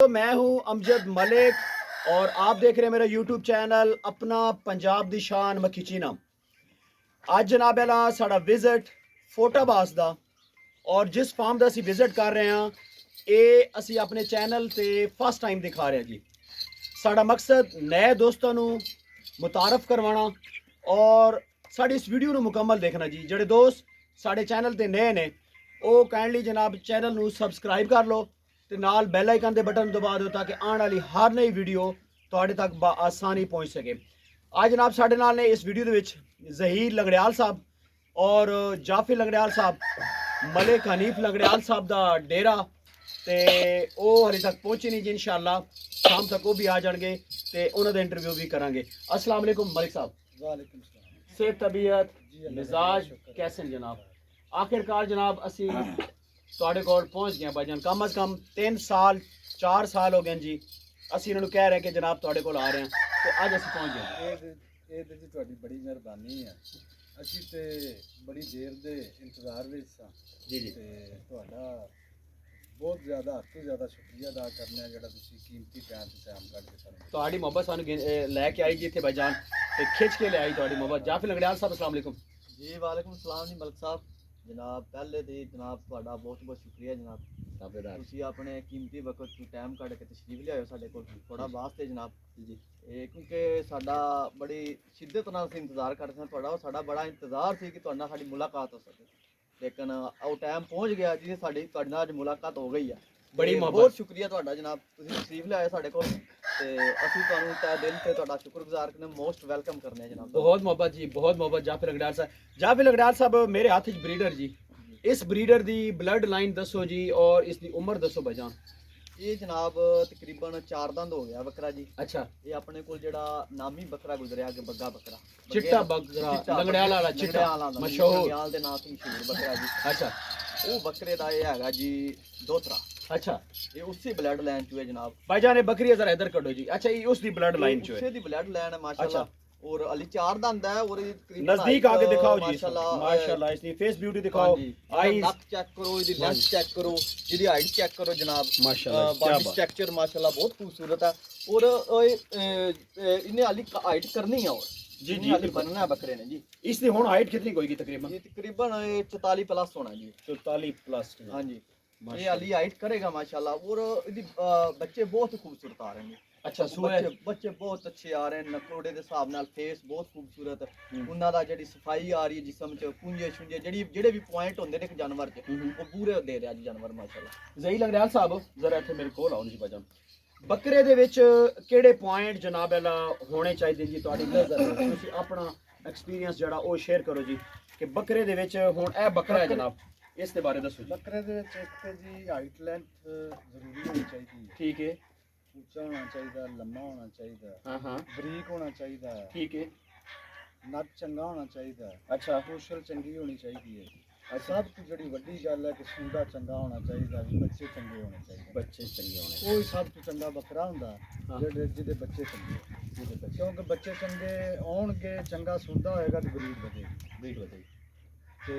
तो मैं हूं अमजद मलिक और आप देख रहे हैं मेरा यूट्यूब चैनल अपना पंजाब दी शान मखीचीना। आज जनाब अला साड़ा विजिट फोटाबास दा और जिस फार्म दा असी विजिट कर रहे हैं ये असी अपने चैनल ते फर्स्ट टाइम दिखा रहे हैं जी। साड़ा मकसद नए दोस्तों नू मुतारफ करवाना और साड़ी इस वीडियो नू मुकम्मल देखना जी। जेडे दोस्त साढ़े चैनल ते नए ने वो काइंडली जनाब चैनल नू सबसक्राइब कर लो ते नाल बैल आइकन दे बटन दबा दो ताकि आने वाली हर नई वीडियो तुहाडे तक आसानी पहुंच सके। आज जनाब साढ़े नाल ने इस वीडियो दे विच जहीर लंगड़ियाल साहब और जाफिर लंगड़ियाल साहब, मलिक हनीफ लंगड़ियाल साहब दा डेरा ते वो हले तक पहुंचे नहीं जी। इंशाअल्लाह शाम तक वो भी आ जाएंगे ते उन्हां दा इंटरव्यू भी करांगे। अस्सलाम वालेकुम मलिक साहब। वालेकुम सलाम। सेहत तबीयत मिजाज कैसे हैं जनाब? आखिरकार जनाब असी तुहाडे कोल पहुंच गए भाईजान। कम अज कम 3 साल 4 साल हो गए जी असी इन्होंने कह रहे हैं कि जनाब तुहाडे कोल आ रहे हैं तो अज असी पहुंच गए। ਇਹ ਤੇ ਜੀ ਤੁਹਾਡੀ ਬੜੀ ਮਿਹਰਬਾਨੀ ਹੈ। ਅਸੀਂ ਤੇ ਬੜੀ ਦੇਰ ਦੇ ਇੰਤਜ਼ਾਰ ਵਿੱਚ ਸਾਂ जी जी ਤੇ ਤੁਹਾਡਾ ਬਹੁਤ ਜ਼ਿਆਦਾ ਹੱਦ ਤੋਂ ਜ਼ਿਆਦਾ ਸ਼ੁਕਰੀਆ ਅਦਾ ਕਰਨਾ ਹੈ ਜਿਹੜਾ ਤੁਸੀਂ ਕੀਮਤੀ ਟਾਈਮ ਕੱਢ ਕੇ ਸਾਨੂੰ ਤੁਹਾਡੀ ਮੁਹੱਬਤ ਸਾਨੂੰ ਲੈ ਕੇ ਆਈ ਜੀ ਇੱਥੇ ਭਾਈਜਾਨ ਤੇ ਖਿੱਚ ਕੇ ਲਿਆਈ ਤੁਹਾਡੀ ਮੁਹੱਬਤ। ਜਾਫਿਰ ਲੰਗੜਿਆਲ ਸਾਹਿਬ अस्सलाम वालेकुम। जी वालेकुम सलाम जी मलिक साहब। जनाब पहले तो जनाब तुहाडा बहुत बहुत शुक्रिया जनाब, तुसी अपने कीमती वक्त तो टाइम कढ़ के तशरीफ लियाओ साडे कोल थोड़ा वास्ते जनाब जी। क्योंकि साडा बड़ी शिद्दत नाल असीं इंतजार कर रहे तुहाडा साडा बड़ा इंतजार सी कि तुहाडे नाल साडी मुलाकात हो सके, लेकिन वो टाइम पहुंच गया जी साडी तुहाडे नाल मुलाकात हो गई है। बड़ी बहुत शुक्रिया तुहाडा जनाब, तुसीं तशरीफ लियाए साडे कोल ते असीं तुहानूं तहे दिल ते तुहाडा शुक्रगुजार करने मोस्ट वेलकम करने हैं जनाब। बहुत मोहब्बत जी, बहुत मोहब्बत जाफिर लंगड़ियाल साहब। जाफिर लंगड़ियाल साहब मेरे हाथ च ब्रीडर जी, इस ब्रीडर दी ब्लड लाइन दसो जी और इसकी उम्र दसो भाईजान। ये जनाब तकरीबन 4 दंद हो गया बकरा जी। अच्छा, ये अपने को जेड़ा नामी बकरा गुजरिया कि बग्गा बकरा चिट्टा बकरा लंगड़ियाल वाला चिट्टा मशहूर लंगड़ियाल दे नाम तो मशहूर बकरा जी। अच्छा वो बकरे दा ये हैगा जी दोतरा। अच्छा ये उसी ब्लड लाइन चो है जनाब भाईजान। ये बकरी जरा इधर कटो जी। अच्छा ये उसकी ब्लड लाइन चो है। उसी दी ब्लड लाइन है माशाल्लाह। और अली 4 दंद है और नजदीक आके दिखाओ जी माशाल्लाह। इसकी फेस ब्यूटी दिखाओ, आईज नक चेक करो, इसदी लेंथ चेक करो, इसदी हाइट चेक करो जनाब माशाल्लाह। बॉडी स्ट्रक्चर माशाल्लाह बहुत खूबसूरत है। और इन्हें अली हाइट करनी है और जी जी अली बनना है बकरे ने जी। इसकी हुन हाइट कितनी होगी तकरीबन? ये तकरीबन 44 प्लस होना जी। 44 प्लस। हाँ जी, ये अली हाइट करेगा माशाल्लाह। और इसदी बच्चे बहुत खूबसूरत आ रहे हैं। अच्छा सुए बच्चे बहुत अच्छे आ रहे हैं, नकलोड़े के हिसाब नाल फेस बहुत खूबसूरत। उन्हां दा जेहड़ी सफाई आ रही है जिस्म च, पुंजे छुंजे जेहड़े भी पॉइंट होंदे ने एक जानवर च वो पूरे दे रहा जी जानवर माशाल्लाह। जही लंगड़ियाल साहब जरा इत्थे मेरे कोल आओ जी भाईजान। बकरे दे विच केड़े पॉइंट जनाब अला होने चाहिए जी तुहाडी नज़र? तुसीं अपना एक्सपीरियंस जेहड़ा वो शेयर करो जी कि बकरे दे विच हुण ए बकरा है जनाब, इसके बारे दसो जी। ਬੱਕਰੇ ਦੇ ਵਿੱਚ ਇੱਕ ਤੇ ਜੀ ਹਾਈਟ ਲੈਂਥ ਜ਼ਰੂਰੀ ਹੋਣੀ ਚਾਹੀਦੀ ਹੈ। ठीक है। ਉੱਚਾ ਹੋਣਾ ਚਾਹੀਦਾ, ਲੰਮਾ ਹੋਣਾ ਚਾਹੀਦਾ, हाँ हाँ ਬਰੀਕ ਹੋਣਾ ਚਾਹੀਦਾ, ठीक है। ਨੱਕ ਚੰਗਾ ਹੋਣਾ ਚਾਹੀਦਾ, अच्छा ਸੋਸ਼ਲ ਚੰਗੀ ਹੋਣੀ ਚਾਹੀਦੀ ਹੈ। ਸਭ ਤੋਂ ਜਿਹੜੀ ਵੱਡੀ ਗੱਲ ਹੈ ਕਿ ਸੂਦਾ ਚੰਗਾ ਹੋਣਾ ਚਾਹੀਦਾ, ਵੀ ਬੱਚੇ ਚੰਗੇ ਹੋਣੇ ਚਾਹੀਦੇ। बच्चे चंगे होने ਕੋਈ ਸਭ ਤੋਂ ਚੰਗਾ ਬੱਕਰਾ ਹੁੰਦਾ ਹਾਂ। ਜਿਹਦੇ ਬੱਚੇ ਚੰਗੇ ਹੋਣ। ਕਿਉਂਕਿ ਬੱਚੇ ਚੰਗੇ ਆਉਣਗੇ, ਚੰਗਾ ਸੂਦਾ ਹੋਏਗਾ ਤੇ ਬਰੀਡ ਵਧੇਗੀ। ब्रीड बताइए। ਤੇ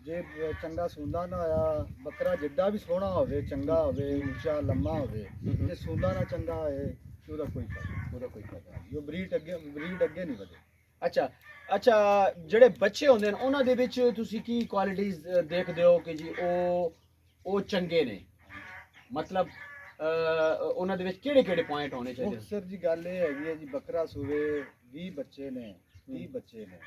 ਜੇ ਚੰਗਾ ਸੂਦਾ ਨਾ ਹੋਇਆ, ਬੱਕਰਾ ਜਿੱਡਾ ਵੀ ਸੋਹਣਾ ਹੋਵੇ, ਚੰਗਾ ਹੋਵੇ, ਉੱਚਾ ਲੰਮਾ ਹੋਵੇ, ਜੇ ਸੂਦਾ ਨਾ ਚੰਗਾ ਹੋਏ ਤੇ ਉਹਦਾ ਕੋਈ ਫਾਇਦਾ ਉਹਦਾ ਕੋਈ ਫਾਇਦਾ ਨਹੀਂ। ਉਹ ਬਰੀਡ ਅੱਗੇ ਨਹੀਂ ਵਧੇ। ਅੱਛਾ ਅੱਛਾ, ਜਿਹੜੇ ਬੱਚੇ ਹੁੰਦੇ ਨੇ ਉਹਨਾਂ ਦੇ ਵਿੱਚ ਤੁਸੀਂ ਕੀ ਕੁਆਲਿਟੀਆਂ ਦੇਖਦੇ ਹੋ ਕਿ ਜੀ ਉਹ ਚੰਗੇ ਨੇ? ਮਤਲਬ ਉਹਨਾਂ ਦੇ ਵਿੱਚ ਕਿਹੜੇ ਕਿਹੜੇ ਪੁਆਇੰਟ ਹੋਣੇ ਚਾਹੀਦੇ? ਅਕਸਰ ਜੀ ਗੱਲ ਇਹ ਹੈਗੀ ਹੈ ਜੀ, ਬੱਕਰਾ ਸੂਵੇ 20 ਬੱਚੇ ਨੇ, 30 ਬੱਚੇ ਨੇ,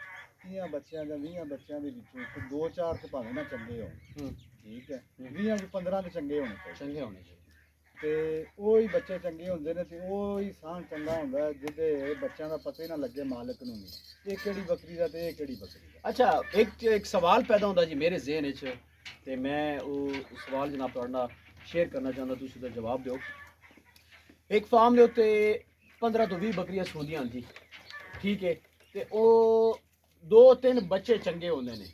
30 ਬੱਚਿਆਂ ਜਾਂ 20 ਬੱਚਿਆਂ ਦੇ ਵਿੱਚੋਂ 2-4 ਤੇ ਭਾਵੇਂ ਨਾ ਚੰਗੇ ਹੋਣ, ਠੀਕ ਹੈ, 20 ਚ 15 ਤੇ ਚੰਗੇ ਹੋਣੇ ਚਾਹੀਦੇ। ਚੰਗੇ ਹੋਣੇ ਚਾਹੀਦੇ ਤੇ ਉਹ ਹੀ ਬੱਚੇ ਚੰਗੇ ਹੁੰਦੇ ਨੇ ਤੇ ਉਹ ਹੀ ਸਾਂਝ ਚੰਗਾ ਹੁੰਦਾ ਜਿਹਦੇ ਬੱਚਿਆਂ ਦਾ ਪਤਾ ਹੀ ਨਾ ਲੱਗੇ ਮਾਲਕ ਨੂੰ ਵੀ ਇਹ ਕਿਹੜੀ ਬੱਕਰੀ ਦਾ ਤੇ ਇਹ ਕਿਹੜੀ ਬੱਕਰੀ ਦਾ। ਅੱਛਾ, ਇੱਕ ਸਵਾਲ ਪੈਦਾ ਹੁੰਦਾ ਜੀ ਮੇਰੇ ਜ਼ਿਹਨ ਵਿੱਚ ਤੇ ਮੈਂ ਉਹ ਸਵਾਲ ਜਨਾਬ ਤੁਹਾਡੇ ਨਾਲ ਸ਼ੇਅਰ ਕਰਨਾ ਚਾਹੁੰਦਾ, ਤੁਸੀਂ ਉਹਦਾ ਜਵਾਬ ਦਿਓ। ਇੱਕ ਫਾਰਮ ਦੇ ਉੱਤੇ 15 ਤੋਂ 20 ਬੱਕਰੀਆਂ ਸੂਦੀਆਂ ਜੀ, ਠੀਕ ਹੈ, ਤੇ ਉਹ 2-3 ਬੱਚੇ ਚੰਗੇ ਹੁੰਦੇ ਨੇ।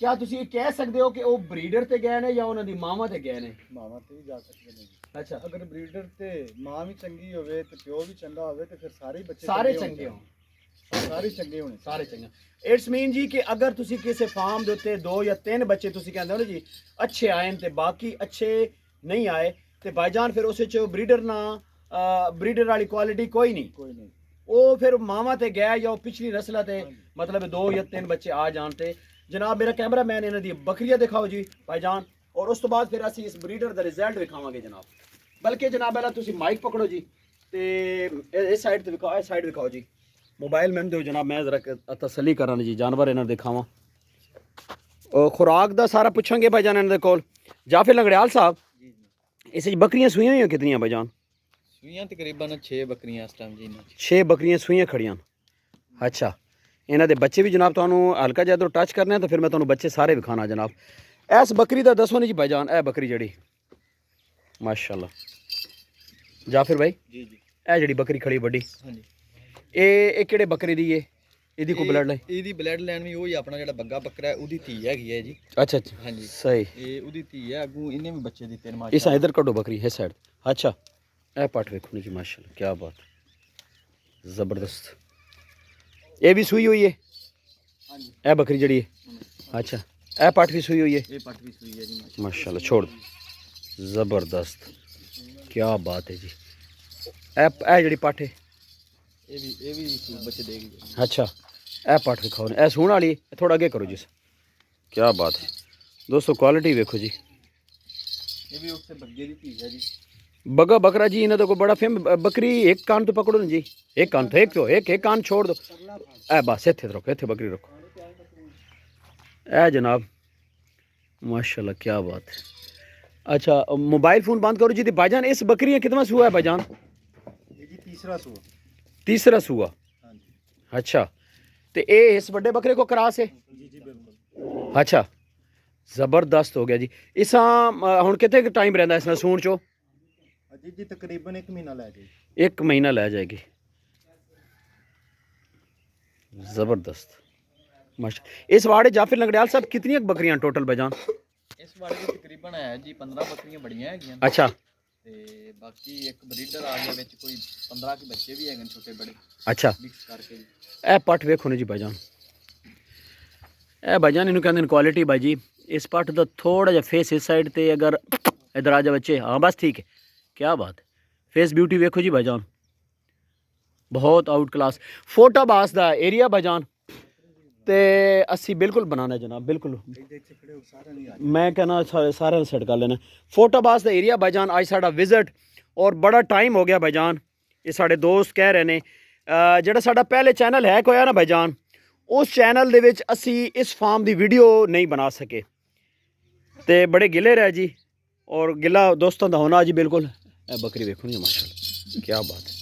क्या तुसी ये कह सकते हो कि वो ब्रीडर ते गए ने या उन्हां दी मावां ते गए ने? ਮਾਵਾਂ ਤੇ ਵੀ ਜਾ ਸਕਦੇ ਨੇ ਜੀ। अच्छा, ਅਗਰ ਬਰੀਡਰ ਤੇ ਮਾਂ ਵੀ ਚੰਗੀ ਹੋਵੇ ਤੇ ਪਿਓ ਵੀ ਚੰਗਾ ਹੋਵੇ ਤੇ ਫਿਰ ਸਾਰੇ ਬੱਚੇ सारे ਹੋਣੇ चंगे होण, ਚਾਹੀਦੇ। ਸਾਰੇ ਚੰਗੇ ਹੋਣੇ सारे चंगे। इट्स मीन जी कि अगर तुसी किसी फार्म दे उत्ते 2 या 3 बच्चे तुसी कहंदे हो ना जी अच्छे आए ते बाकी अच्छे नहीं आए, ਤੇ ਭਾਈਜਾਨ ਫਿਰ ਉਸ ਵਿੱਚ ਬਰੀਡਰ ਨਾ ਬਰੀਡਰ ਵਾਲੀ ਕੁਆਲਿਟੀ ਕੋਈ ਨਹੀਂ, ਕੋਈ ਨਹੀਂ। ਉਹ ਫਿਰ ਮਾਵਾਂ ਤੇ ਗਿਆ ਜਾਂ ਉਹ ਪਿਛਲੀ ਨਸਲਾਂ ਤੇ ਮਤਲਬ 2 ਜਾਂ 3 ਬੱਚੇ ਆ ਜਾਣ ਤੇ ਜਨਾਬ ਮੇਰਾ ਕੈਮਰਾਮੈਨ ਇਹਨਾਂ ਦੀ ਬੱਕਰੀਆਂ ਦਿਖਾਓ ਜੀ ਭਾਈਜਾਨ, ਔਰ ਉਸ ਤੋਂ ਬਾਅਦ ਫਿਰ ਅਸੀਂ ਇਸ ਬਰੀਡਰ ਦਾ ਰਿਜ਼ਲਟ ਵਿਖਾਵਾਂਗੇ ਜਨਾਬ। ਬਲਕਿ ਜਨਾਬ ਪਹਿਲਾਂ ਤੁਸੀਂ ਮਾਈਕ ਪਕੜੋ ਜੀ ਤੇ ਇਸ ਸਾਈਡ ਤੇ ਵਿਖਾਓ, ਇਸ ਸਾਈਡ ਵਿਖਾਓ ਜੀ, ਮੋਬਾਈਲ ਮੈਨੂੰ ਦਿਓ ਜਨਾਬ, ਮੈਂ ਜ਼ਰਾ ਤਸੱਲੀ ਕਰਾਂ ਜੀ ਜਾਨਵਰ ਇਹਨਾਂ ਨੂੰ ਦਿਖਾਵਾਂ। ਖੁਰਾਕ ਦਾ ਸਾਰਾ ਪੁੱਛਾਂਗੇ ਭਾਈਜਾਨ ਇਹਨਾਂ ਦੇ ਕੋਲ। ਜਾਂ ਫਿਰ ਲੰਗੜਿਆਲ ਸਾਹਿਬ ਜੀ ਜੀ ਇਸ ਵਿੱਚ ਬੱਕਰੀਆਂ ਸੂਈਆਂ ਹੋਈਆਂ ਕਿਤਨੀਆਂ ਭਾਈਜਾਨ? ਸੂਈਆਂ ਤਕਰੀਬਨ 6 ਬੱਕਰੀਆਂ ਇਸ ਟਾਈਮ ਜੀ ਇਹਨਾਂ 'ਚ। 6 ਬੱਕਰੀਆਂ ਸੂਈਆਂ ਖੜੀਆਂ। ਅੱਛਾ, ਇਹਨਾਂ ਦੇ ਬੱਚੇ ਵੀ ਜਨਾਬ ਤੁਹਾਨੂੰ ਹਲਕਾ ਜਿਹਾ ਤੋਂ ਟੱਚ ਕਰਨੇ ਤਾਂ ਫਿਰ ਮੈਂ ਤੁਹਾਨੂੰ ਬੱਚੇ ਸਾਰੇ ਵਿਖਾਣਾ ਜਨਾਬ। ਇਸ ਬੱਕਰੀ ਦਾ ਦੱਸੋ ਨਹੀਂ ਜੀ ਭਾਈਜਾਨ, ਇਹ ਬੱਕਰੀ ਜਿਹੜੀ ਮਾਸ਼ਾਅੱਲਾ ਜਾਫਰ ਭਾਈ, ਜੀ ਜੀ ਇਹ ਜਿਹੜੀ ਬੱਕਰੀ ਖੜੀ ਵੱਡੀ, ਹਾਂਜੀ ਇਹ ਕਿਹੜੇ ਬੱਕਰੀ ਦੀ ਹੈ? ਇਹਦੀ ਕੋਈ ਬਲੱਡ ਲਾਈਨ? ਇਹਦੀ ਬਲੱਡ ਲਾਈਨ ਵੀ ਉਹੀ ਆਪਣਾ ਜਿਹੜਾ ਬੱਗਾ ਬੱਕਰਾ ਹੈ ਉਹਦੀ ਧੀ ਹੈਗੀ ਹੈ ਜੀ। ਅੱਛਾ ਅੱਛਾ ਹਾਂਜੀ ਸਹੀ। ਇਹ ਉਹਦੀ ਧੀ ਹੈ, ਅੱਗੋਂ ਇਹਨੇ ਵੀ ਬੱਚੇ ਦਿੱਤੇ ਨੇ ਇਸ ਮਾਸ਼ਾਅੱਲਾ। ਇਧਰ ਕੱਢੋ ਬੱਕਰੀ ਇਸ ਸਾਈਡ। ਅੱਛਾ, ਇਹ ਪੱਟ ਵੇਖੋ ਜੀ ਮਾਸ਼ਾਅੱਲਾ, ਕੀ ਬਾਤ, ਜ਼ਬਰਦਸਤ। ਇਹ ਵੀ ਸੂਈ ਹੋਈ ਹੈ? ਹਾਂਜੀ ਇਹ ਬੱਕਰੀ ਜਿਹੜੀ ਹੈ, ਅੱਛਾ ਇਹ ਪੱਟ ਵੀ ਸੂਈ ਹੋਈ ਹੈ? ਇਹ ਪੱਟ ਵੀ ਸੂਈ ਹੈ ਜੀ माशाल्लाह, छोड़ ज़बरदस्त, क्या बात है जी। ए जड़ी पट है, ਇਹ ਵੀ ਬੱਚੇ ਦੇਗੀ ਜੀ। अच्छा ए पट दिखाओ, ए सूण वाली है, थोड़ा अगे करो जी, क्या बात है दोस्तों, क्वालिटी देखो जी। ਇਹ ਵੀ ਉਸੇ ਬੱਗੇ ਦੀ ਧੀ ਹੈ ਜੀ। बगा बकरा जी इन्हें तो कोई बड़ा फेम। बकरी एक कान तो पकड़ो ना जी, एक कान तो एक कान छोड़ दो। ए बस इत्थे रखो, इत्थे बकरी रखो। ए जनाब माशाल्लाह, क्या बात है। अच्छा मोबाइल फ़ोन बंद करो जी। तो भाईजान इस बकरी का कितना सूआ है भाईजान? ये जी तीसरा सूआ। तीसरा सूआ, हाँ जी अच्छा। तो ये इस बड़े बकरे को क्रॉस है? जी जी बिल्कुल। अच्छा ज़बरदस्त हो गया जी। इस हुण कितने टाइम रहिंदा इस नाल सूण चो? जी जी तकरीबन 1 महीना लै गई। 1 महीना लै जाएगी। ज़बरदस्त माशा। इस वाड़े जाफिर लंगड़ियाल साहब कितनी बकरियां टोटल भाईजान? ਇਸ ਵਾਲੇ ਦੀ ਤਕਰੀਬਨ ਹੈ ਜੀ 15 ਬੱਕਰੀਆਂ ਬੜੀਆਂ ਹੈਗੀਆਂ अच्छा ਤੇ ਬਾਕੀ ਇੱਕ ਬਰੀਡਰ ਆ ਗਿਆ ਵਿੱਚ, ਕੋਈ 15 ਕੇ ਬੱਚੇ ਵੀ ਹੈਗੇ ਨੇ ਛੋਟੇ ਬੜੇ अच्छा। ਮਿਕਸ ਕਰਕੇ ਜੀ। ए पट वेखो ने जी भाईजान, ए भाईजान इन्हों कहते हैं क्वालिटी भाई जी। इस पट का थोड़ा जा फेस इस साइड ते अगर इधर आ जाए बच्चे, हाँ बस ठीक है, क्या बात है। फेस ब्यूटी वेखो जी भाईजान, बहुत आउट क्लास। फोटाबास दा एरिया भाईजान ते असी बिल्कुल बनाना जनाब, बिल्कुल मैं कहना सारे सेट कर लेना। फोटाबास दा एरिया भाईजान अज साडा विजिट, और बड़ा टाइम हो गया भाईजान। ये साडे दोस्त कह रहे ने ਜਿਹੜਾ ਸਾਡਾ ਪਹਿਲੇ ਚੈਨਲ ਹੈਕ ਹੋਇਆ ਨਾ ਭਾਈਜਾਨ, ਉਸ ਚੈਨਲ ਦੇ ਵਿੱਚ ਅਸੀਂ ਇਸ ਫਾਰਮ ਦੀ ਵੀਡੀਓ ਨਹੀਂ ਬਣਾ ਸਕੇ ਤੇ ਬੜੇ ਗਿਲੇ ਰਹਿ ਜੀ, ਔਰ ਗਿਲਾ ਦੋਸਤਾਂ ਦਾ ਹੋਣਾ ਜੀ ਬਿਲਕੁਲ। ਇਹ ਬੱਕਰੀ ਵੇਖੋ ਜੀ ਮਾਸ਼ਾਅੱਲਾ, ਕੀ ਬਾਤ ਹੈ।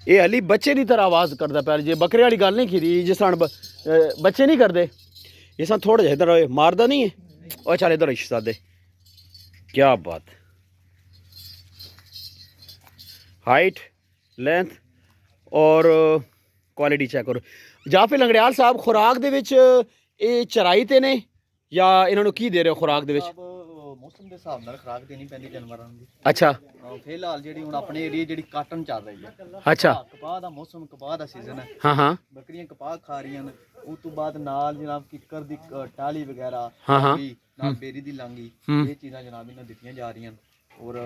ਇਹ ਹਲੀ ਬੱਚੇ ਦੀ ਤਰ੍ਹਾਂ ਆਵਾਜ਼ ਕਰਦਾ ਪਿਆ ਜੀ, ਬੱਕਰੇ ਵਾਲੀ ਗੱਲ ਨਹੀਂ ਕੀਤੀ ਜਿਸ ਤਰ੍ਹਾਂ ਬੱਚੇ ਨਹੀਂ ਕਰਦੇ, ਇਸ ਤਰ੍ਹਾਂ ਥੋੜਾ ਜਿਹਾ ਇਧਰ ਮਾਰਦਾ ਨਹੀਂ ਹੈ। ਉਹ ਚੱਲ ਇਧਰ ਇਸ਼ਾਦੇ, ਕੀ ਬਾਤ। हाइट लेंथ और क्वालिटी चेक करो। जाफिर लंगड़ियाल साहब खुराक ਦੇ ਵਿੱਚ ਇਹ ਚਰਾਈ ਤੇ ਨੇ ਜਾਂ ਇਹਨਾਂ ਨੂੰ ਕੀ ਦੇ ਰਹੇ ਹੋ ਖੁਰਾਕ ਦੇ ਵਿੱਚ? ਮੌਸਮ ਦੇ ਹਿਸਾਬ ਨਾਲ ਖੁਰਾਕ ਦੇਣੀ ਪੈਂਦੀ ਜਾਨਵਰਾਂ ਨੂੰ। ਅੱਛਾ ਫਿਲਹਾਲ ਜਿਹੜੀ ਹੁਣ ਆਪਣੇ ਏਰੀਆ ਜਿਹੜੀ ਕਾਟਨ ਚੱਲ ਰਹੀ ਹੈ, ਅੱਛਾ ਕਪਾਹ ਦਾ ਮੌਸਮ, ਕਪਾਹ ਦਾ ਸੀਜ਼ਨ ਹੈ। ਹਾਂ ਹਾਂ ਬੱਕਰੀਆਂ ਕਪਾਹ ਖਾ ਰਹੀਆਂ ਨੇ। ਉਸ ਤੋਂ ਬਾਅਦ ਨਾਲ ਜਨਾਬ ਕਿੱਕਰ ਦੀ ਟਾਲੀ ਵਗੈਰਾ, ਹਾਂ ਹਾਂ ਨਾਲ ਬੇਰੀ ਦੀ ਲਾਂਗੀ, ਇਹ ਚੀਜ਼ਾਂ ਜਨਾਬ ਇਹਨਾਂ ਦਿੱਤੀਆਂ ਜਾ ਰਹੀਆਂ। ਔਰ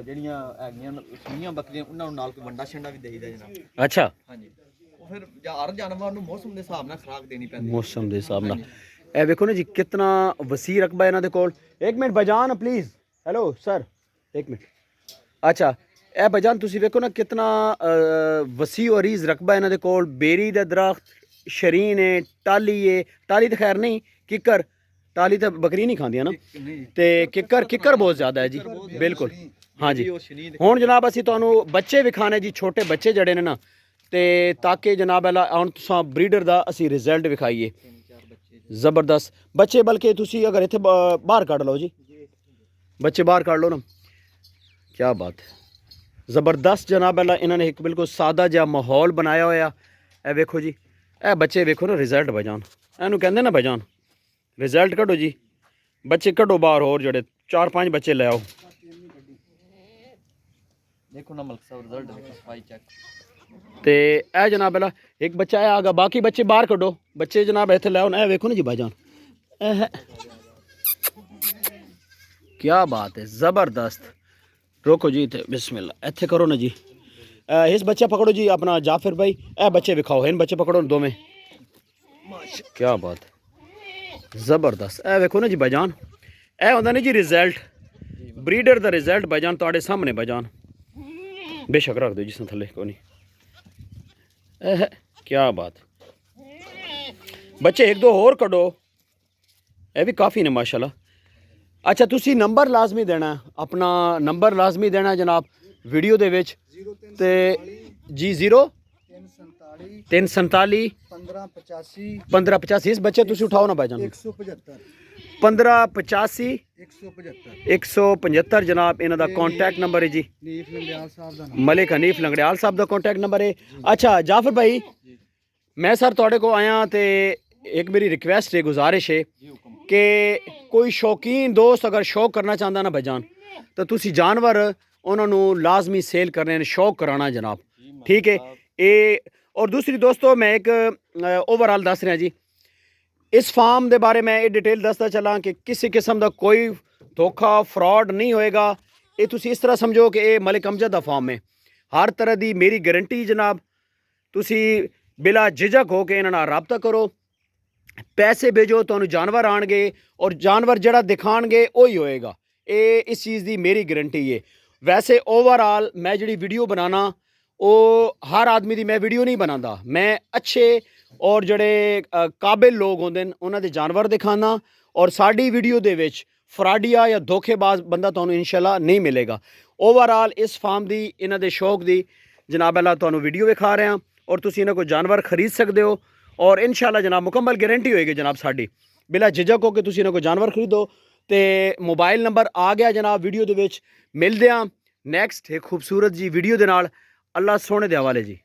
ਜਿਹੜੀਆਂ ਹੈਗੀਆਂ ਸੂਈਆਂ ਬੱਕਰੀਆਂ ਉਹਨਾਂ ਨੂੰ ਨਾਲ ਕੋਈ ਵੰਡਾ ਛੰਡਾ ਵੀ ਦੇਈਦਾ ਜਨਾਬ। ਅੱਛਾ ਹਾਂਜੀ, ਉਹ ਫਿਰ ਹਰ ਜਾਨਵਰ ਨੂੰ ਮੌਸਮ ਦੇ ਹਿਸਾਬ ਨਾਲ ਖੁਰਾਕ ਦੇਣੀ ਪੈਂਦੀ। ਮੌਸਮ ਦੇ ਹਿਸਾਬ ਨਾਲ। ਇਹ ਵੇਖੋ ਨਾ ਜੀ ਕਿਤਨਾ ਵਸੀ ਰਕਬਾ ਇਹਨਾਂ ਦੇ ਕੋਲ। ਇੱਕ minute Bhaijaan please, hello sir ਇੱਕ ਮਿੰਟ। ਅੱਛਾ ਇਹ ਭਾਈਜਾਨ ਤੁਸੀਂ ਵੇਖੋ ਨਾ ਕਿਤਨਾ ਵਸੀ ਔਰ ਰੀਜ਼ ਰਕਬਾ ਇਹਨਾਂ ਦੇ ਕੋਲ। ਬੇਰੀ ਦਾ ਦਰਖਤ, ਸ਼ਰੀਨ ਹੈ, ਟਾਲੀ ਹੈ, ਟਾਲੀ ਤਾਂ ਖੈਰ ਨਹੀਂ, ਕਿੱਕਰ, ਟਾਲੀ ਤਾਂ ਬੱਕਰੀ ਨਹੀਂ ਖਾਂਦੀਆਂ ਨਾ, ਤੇ ਕਿੱਕਰ ਬਹੁਤ ਜ਼ਿਆਦਾ ਹੈ ਜੀ ਬਿਲਕੁਲ। ਹਾਂਜੀ ਹੁਣ ਜਨਾਬ ਅਸੀਂ ਤੁਹਾਨੂੰ ਬੱਚੇ ਵਿਖਾਣੇ ਜੀ, ਛੋਟੇ ਬੱਚੇ ਜਿਹੜੇ ਨੇ ਨਾ, ਤੇ ਤਾਂ ਕਿ ਜਨਾਬ ਹੁਣ ਤੁਸੀਂ ਬਰੀਡਰ ਦਾ ਅਸੀਂ ਰਿਜ਼ਲਟ ਵਿਖਾਈਏ। ਜ਼ਬਰਦਸਤ ਬੱਚੇ, ਬਲਕਿ ਤੁਸੀਂ ਅਗਰ ਇੱਥੇ ਬਾਹਰ ਕੱਢ ਲਓ ਜੀ, ਬੱਚੇ ਬਾਹਰ ਕੱਢ ਲਓ ਨਾ, ਕੀ ਬਾਤ ਹੈ। ਜ਼ਬਰਦਸਤ ਜਨਾਬ ਇਹਨਾਂ ਨੇ ਇੱਕ ਬਿਲਕੁਲ ਸਾਦਾ ਜਿਹਾ ਮਾਹੌਲ ਬਣਾਇਆ ਹੋਇਆ। ਇਹ ਵੇਖੋ ਜੀ, ਇਹ ਬੱਚੇ ਵੇਖੋ ਨਾ ਰਿਜ਼ਲਟ ਭਾਈਜਾਨ, ਇਹਨੂੰ ਕਹਿੰਦੇ ਨਾ ਭਾਈਜਾਨ ਰਿਜ਼ਲਟ ਕੱਢੋ ਜੀ। ਬੱਚੇ ਕੱਢੋ ਬਾਹਰ, ਹੋਰ ਜਿਹੜੇ 4-5 ਬੱਚੇ ਲੈ ਆਓ। ਦੇਖੋ ਨਾ ਮਲਕ ਸਾਹਿਬ ਰਿਜ਼ਲਟ ਦੇਖੋ, ਸਫਾਈ ਚੈੱਕ। ਤੇ ਇਹ ਜਨਾਬ ਇੱਕ ਬੱਚਾ ਆ ਗਿਆ, ਬਾਕੀ ਬੱਚੇ ਬਾਹਰ ਕੱਢੋ। ਬੱਚੇ ਜਨਾਬ ਇੱਥੇ ਲੈ ਆਓ। ਇਹ ਵੇਖੋ ਨਾ ਜੀ ਭਾਈਜਾਨ, ਇਹ क्या बात है, ज़बरदस्त। रोको जी ते बिस्मिल्लाह, इत्थे करो ना जी। इस बच्चा पकड़ो जी अपना जाफिर भाई, ए बच्चे विखाओ, इन बच्चे पकड़ो दो में। क्या बात है, ज़बरदस्त। ए वेखो ना जी भाईजान, ए होंदा नहीं जी रिजल्ट, ब्रीडर दा रिजल्ट भाईजान तुहाडे सामने भाईजान। बेशक रख दो जिस थले को नहीं। क्या बात, बच्चे एक दो होर कड्डो, ਇਹ ਵੀ ਕਾਫੀ ਨੇ ਮਾਸ਼ਾਅੱਲਾ। ਅੱਛਾ ਤੁਸੀਂ ਨੰਬਰ ਲਾਜ਼ਮੀ ਦੇਣਾ, ਆਪਣਾ ਨੰਬਰ ਲਾਜ਼ਮੀ ਦੇਣਾ ਜਨਾਬ ਵੀਡੀਓ ਦੇ ਵਿੱਚ। ਤੇ ਜੀ 0 347 1585 1585। ਇਸ ਬੱਚੇ ਤੁਸੀਂ ਉਠਾਓ ਨਾ ਭਾਈਜਾਨ। 175 1585 175 175 ਜਨਾਬ ਇਹਨਾਂ ਦਾ ਕੰਟੈਕਟ ਨੰਬਰ ਹੈ ਜੀ। ਨੀਫ ਲੰਗੜਿਆਲ ਸਾਹਿਬ ਦਾ ਮਲਿਕ ਹਨੀਫ ਲੰਗੜਿਆਲ ਸਾਹਿਬ ਦਾ ਕੰਟੈਕਟ ਨੰਬਰ ਹੈ। ਅੱਛਾ ਜਾਫਰ ਭਾਈ, ਮੈਂ ਸਰ ਤੁਹਾਡੇ ਕੋਲ ਆਇਆ ਤੇ ਇੱਕ ਮੇਰੀ ਰਿਕਵੈਸਟ ਹੈ, ਗੁਜ਼ਾਰਿਸ਼ ਹੈ ਕਿ ਕੋਈ ਸ਼ੌਕੀਨ ਦੋਸਤ ਅਗਰ ਸ਼ੌਕ ਕਰਨਾ ਚਾਹੁੰਦਾ ਨਾ ਭਾਈਜਾਨ, ਤਾਂ ਤੁਸੀਂ ਜਾਨਵਰ ਉਹਨਾਂ ਨੂੰ ਲਾਜ਼ਮੀ ਸੇਲ ਕਰਨੇ ਨੇ, ਸ਼ੌਕ ਕਰਾਣਾ ਜਨਾਬ, ਠੀਕ ਹੈ। ਇਹ ਔਰ ਦੂਸਰੀ ਦੋਸਤੋ ਮੈਂ ਇੱਕ ਓਵਰਆਲ ਦੱਸ ਰਿਹਾ ਜੀ, ਇਸ ਫਾਰਮ ਦੇ ਬਾਰੇ ਮੈਂ ਇਹ ਡਿਟੇਲ ਦੱਸਦਾ ਚੱਲਾਂ ਕਿ ਕਿਸੇ ਕਿਸਮ ਦਾ ਕੋਈ ਧੋਖਾ ਫਰਾਡ ਨਹੀਂ ਹੋਏਗਾ। ਇਹ ਤੁਸੀਂ ਇਸ ਤਰ੍ਹਾਂ ਸਮਝੋ ਕਿ ਇਹ ਮਲਿਕ ਅਮਜਦ ਦਾ ਫਾਰਮ ਹੈ, ਹਰ ਤਰ੍ਹਾਂ ਦੀ ਮੇਰੀ ਗਾਰੰਟੀ ਜਨਾਬ। ਤੁਸੀਂ ਬਿਲਾ ਝਿਜਕ ਹੋ ਕੇ ਇਹਨਾਂ ਨਾਲ ਰਾਬਤਾ ਕਰੋ, ਪੈਸੇ ਭੇਜੋ, ਤੁਹਾਨੂੰ ਜਾਨਵਰ ਆਣਗੇ ਔਰ ਜਾਨਵਰ ਜਿਹੜਾ ਦਿਖਾਣਗੇ ਉਹੀ ਹੋਏਗਾ। ਇਹ ਇਸ ਚੀਜ਼ ਦੀ ਮੇਰੀ ਗਾਰੰਟੀ ਹੈ। ਵੈਸੇ ਓਵਰਆਲ ਮੈਂ ਜਿਹੜੀ ਵੀਡੀਓ ਬਣਾਉਣਾ, ਉਹ ਹਰ ਆਦਮੀ ਦੀ ਮੈਂ ਵੀਡੀਓ ਨਹੀਂ ਬਣਾਉਂਦਾ, ਮੈਂ ਅੱਛੇ ਔਰ ਜਿਹੜੇ ਕਾਬਿਲ ਲੋਕ ਹੁੰਦੇ ਨੇ ਉਹਨਾਂ ਦੇ ਜਾਨਵਰ ਦਿਖਾਣਾ। ਔਰ ਸਾਡੀ ਵੀਡੀਓ ਦੇ ਵਿੱਚ ਫਰਾਡੀਆ ਜਾਂ ਧੋਖੇਬਾਜ਼ ਬੰਦਾ ਤੁਹਾਨੂੰ ਇਨਸ਼ਾਅੱਲਾ ਨਹੀਂ ਮਿਲੇਗਾ। ਓਵਰਆਲ ਇਸ ਫਾਰਮ ਦੀ, ਇਹਨਾਂ ਦੇ ਸ਼ੌਕ ਦੀ ਜਨਾਬ ਅੱਲਾ ਤੁਹਾਨੂੰ ਵੀਡੀਓ ਵਿਖਾ ਰਿਹਾ, ਔਰ ਤੁਸੀਂ ਇਹਨਾਂ ਕੋਲ ਜਾਨਵਰ ਖਰੀਦ ਸਕਦੇ ਹੋ। ਔਰ ਇਨਸ਼ਾਅੱਲਾ ਜਨਾਬ ਮੁਕੰਮਲ ਗਾਰੰਟੀ ਹੋਏਗੀ ਜਨਾਬ ਸਾਡੀ, ਬਿਲਾ ਝਿਜਕ ਹੋ ਕੇ ਤੁਸੀਂ ਇਹਨਾਂ ਕੋਲ ਜਾਨਵਰ ਖਰੀਦੋ। ਤੇ ਮੋਬਾਈਲ ਨੰਬਰ ਆ ਗਿਆ ਜਨਾਬ ਵੀਡੀਓ ਦੇ ਵਿੱਚ। ਮਿਲਦੇ ਹਾਂ ਨੈਕਸਟ ਇੱਕ ਖੂਬਸੂਰਤ ਜੀ ਵੀਡੀਓ ਦੇ ਨਾਲ। ਅੱਲਾ ਸੋਹਣੇ ਦੇ ਹਵਾਲੇ ਜੀ।